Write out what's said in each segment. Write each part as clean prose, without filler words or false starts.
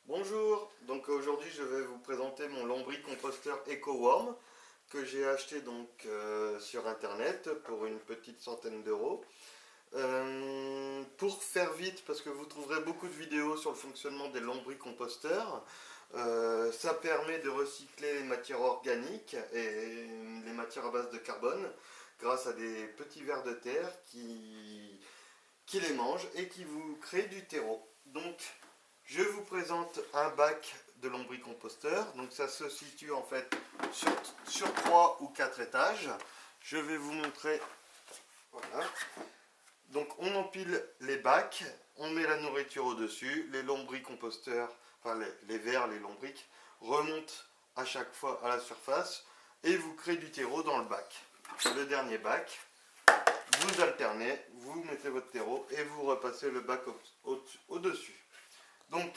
Bonjour, donc aujourd'hui je vais vous présenter mon lombricomposteur EcoWorm que j'ai acheté sur internet pour une petite centaine d'euros. Pour faire vite, parce que vous trouverez beaucoup de vidéos sur le fonctionnement des lombricomposteurs, ça permet de recycler les matières organiques et les matières à base de carbone grâce à des petits vers de terre qui les mangent et qui vous créent du terreau. Donc je vous présente un bac de lombricomposteur. Donc ça se situe en fait sur 3 ou 4 étages. Je vais vous montrer. Voilà. Donc on empile les bacs, on met la nourriture au-dessus, les lombricomposteurs, enfin les vers, les lombrics, remontent à chaque fois à la surface et vous créez du terreau dans le bac. Le dernier bac, vous alternez, vous mettez votre terreau et vous repassez le bac au-dessus. Donc,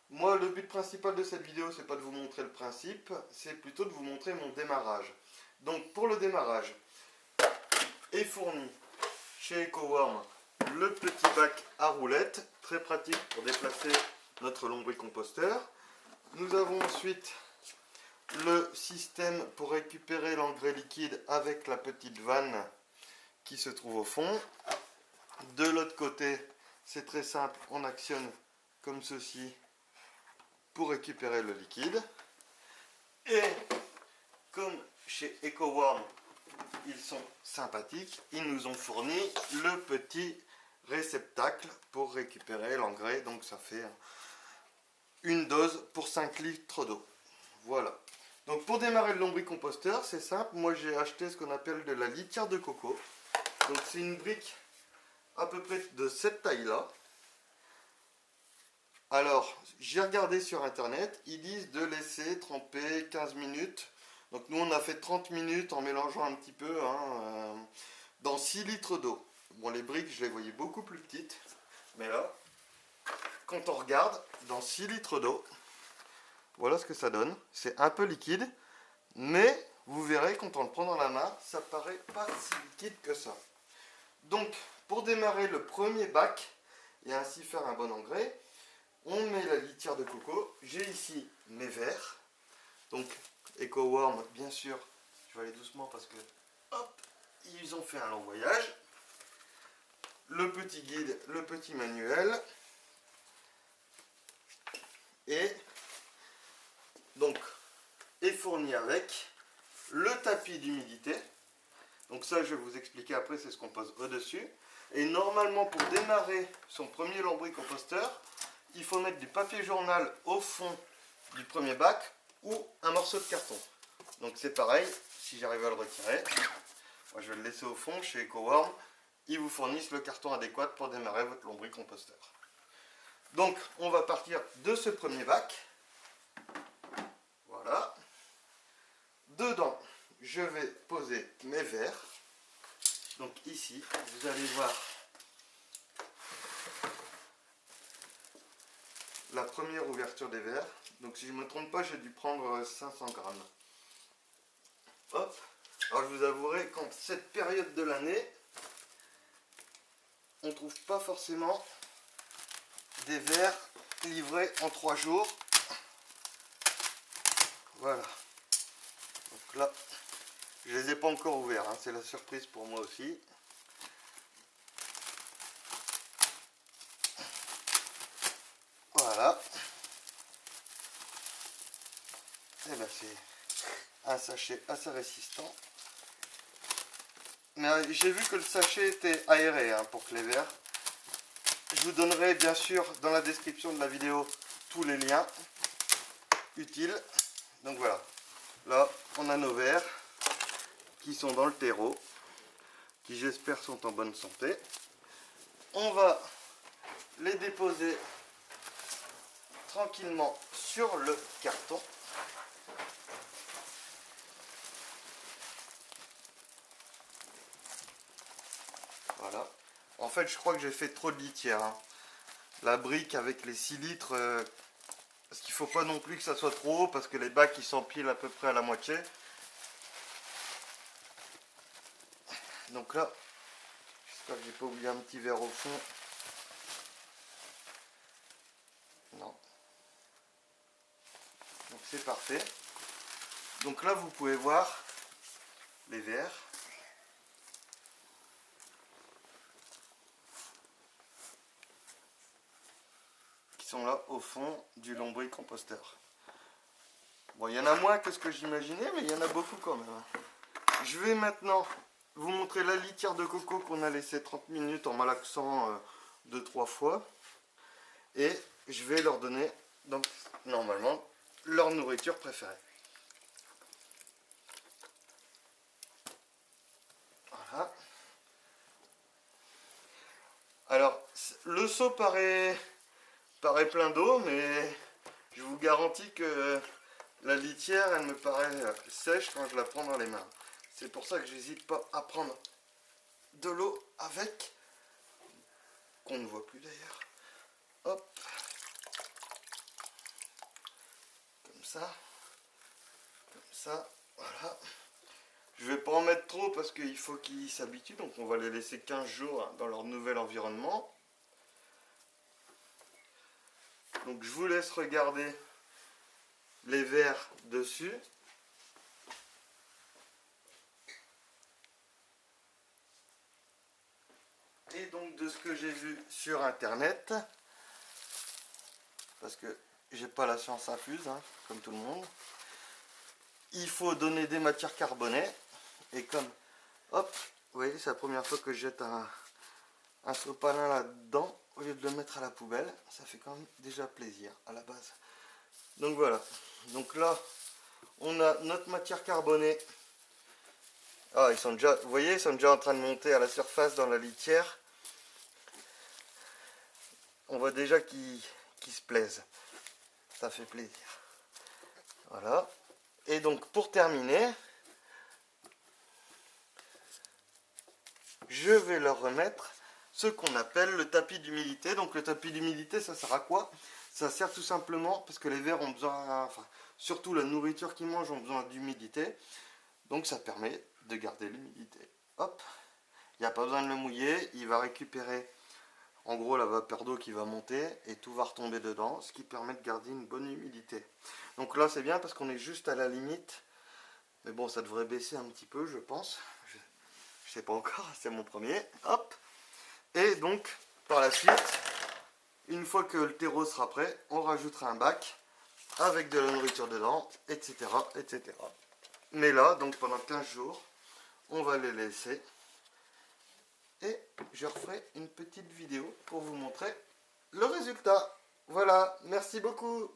moi, le but principal de cette vidéo, c'est pas de vous montrer le principe, c'est plutôt de vous montrer mon démarrage. Donc, pour le démarrage, est fourni chez EcoWorm le petit bac à roulettes, très pratique pour déplacer notre lombricomposteur. Nous avons ensuite le système pour récupérer l'engrais liquide avec la petite vanne qui se trouve au fond. De l'autre côté, c'est très simple, on actionne comme ceci pour récupérer le liquide. Et comme chez EcoWorm, ils sont sympathiques, ils nous ont fourni le petit réceptacle pour récupérer l'engrais. Donc ça fait une dose pour 5 litres d'eau. Voilà. Donc pour démarrer le lombricomposteur, c'est simple. Moi j'ai acheté ce qu'on appelle de la litière de coco. Donc c'est une brique à peu près de cette taille-là. Alors, j'ai regardé sur internet, ils disent de laisser tremper 15 minutes. Donc nous on a fait 30 minutes en mélangeant un petit peu dans 6 litres d'eau. Bon, les briques je les voyais beaucoup plus petites. Mais là, quand on regarde dans 6 litres d'eau, voilà ce que ça donne. C'est un peu liquide, mais vous verrez quand on le prend dans la main, ça paraît pas si liquide que ça. Donc, pour démarrer le premier bac et ainsi faire un bon engrais, on met la litière de coco. J'ai ici mes verres. Donc, EcoWorm, bien sûr, je vais aller doucement parce que, hop, ils ont fait un long voyage. Le petit guide, le petit manuel. Et donc, est fourni avec le tapis d'humidité. Donc ça, je vais vous expliquer après, c'est ce qu'on pose au-dessus. Et normalement, pour démarrer son premier lombricomposteur, il faut mettre du papier journal au fond du premier bac ou un morceau de carton. Donc c'est pareil, si j'arrive à le retirer, moi je vais le laisser au fond chez EcoWorm. Ils vous fournissent le carton adéquat pour démarrer votre lombricomposteur. Donc on va partir de ce premier bac. Voilà. Dedans, je vais poser mes verres. Donc ici, vous allez voir la première ouverture des verres. Donc si je ne me trompe pas, j'ai dû prendre 500 grammes. Hop. Alors je vous avouerai qu'en cette période de l'année, on ne trouve pas forcément des verres livrés en 3 jours. Voilà. Donc là, je les ai pas encore ouverts, hein. C'est la surprise pour moi aussi. Voilà. Et bien c'est un sachet assez résistant. Mais j'ai vu que le sachet était aéré pour que les verres. Je vous donnerai bien sûr dans la description de la vidéo tous les liens utiles. Donc voilà. Là, on a nos verres qui sont dans le terreau, qui j'espère sont en bonne santé. On va les déposer tranquillement sur le carton. Voilà. En fait, je crois que j'ai fait trop de litière. La brique avec les 6 litres, parce qu'il ne faut pas non plus que ça soit trop haut, parce que les bacs ils s'empilent à peu près à la moitié. Donc là, j'espère que j'ai pas oublié un petit verre au fond. Non. c'est parfait. Donc là, vous pouvez voir les vers. Qui sont là au fond du lombricomposteur. Bon, il y en a moins que ce que j'imaginais, mais il y en a beaucoup quand même. Je vais maintenant vous montrer la litière de coco qu'on a laissé 30 minutes en malaxant 2-3 fois. Et je vais leur donner, donc, normalement, leur nourriture préférée. Voilà. Alors, le seau paraît plein d'eau, mais je vous garantis que la litière, elle me paraît sèche quand je la prends dans les mains. C'est pour ça que j'hésite pas à prendre de l'eau avec, qu'on ne voit plus d'ailleurs. Hop. Comme ça, voilà. Je vais pas en mettre trop parce qu'il faut qu'ils s'habituent, donc on va les laisser 15 jours dans leur nouvel environnement. Donc je vous laisse regarder les vers dessus. Et donc de ce que j'ai vu sur internet, parce que j'ai pas la science infuse, hein, comme tout le monde, il faut donner des matières carbonées. Et comme, hop, vous voyez, c'est la première fois que je jette un sopalin là-dedans, au lieu de le mettre à la poubelle, ça fait quand même déjà plaisir à la base. Donc voilà, donc là, on a notre matière carbonée. Ah, ils sont déjà, vous voyez, ils sont déjà en train de monter à la surface dans la litière. On voit déjà qu'ils se plaisent. Ça fait plaisir. Voilà. Et donc, pour terminer, je vais leur remettre ce qu'on appelle le tapis d'humidité. Donc, le tapis d'humidité, ça sert à quoi? Ça sert tout simplement parce que les vers ont besoin, enfin, surtout la nourriture qu'ils mangent ont besoin d'humidité. Donc, ça permet de garder l'humidité. Hop. Il n'y a pas besoin de le mouiller. Il va récupérer, en gros, la vapeur d'eau qui va monter et tout va retomber dedans, ce qui permet de garder une bonne humidité. Donc là, c'est bien parce qu'on est juste à la limite. Mais bon, ça devrait baisser un petit peu, je pense. Je sais pas encore, c'est mon premier. Hop. Et donc, par la suite, une fois que le terreau sera prêt, on rajoutera un bac avec de la nourriture dedans, etc., etc. Mais là, donc pendant 15 jours, on va les laisser. Et je referai une petite vidéo pour vous montrer le résultat. Voilà, merci beaucoup.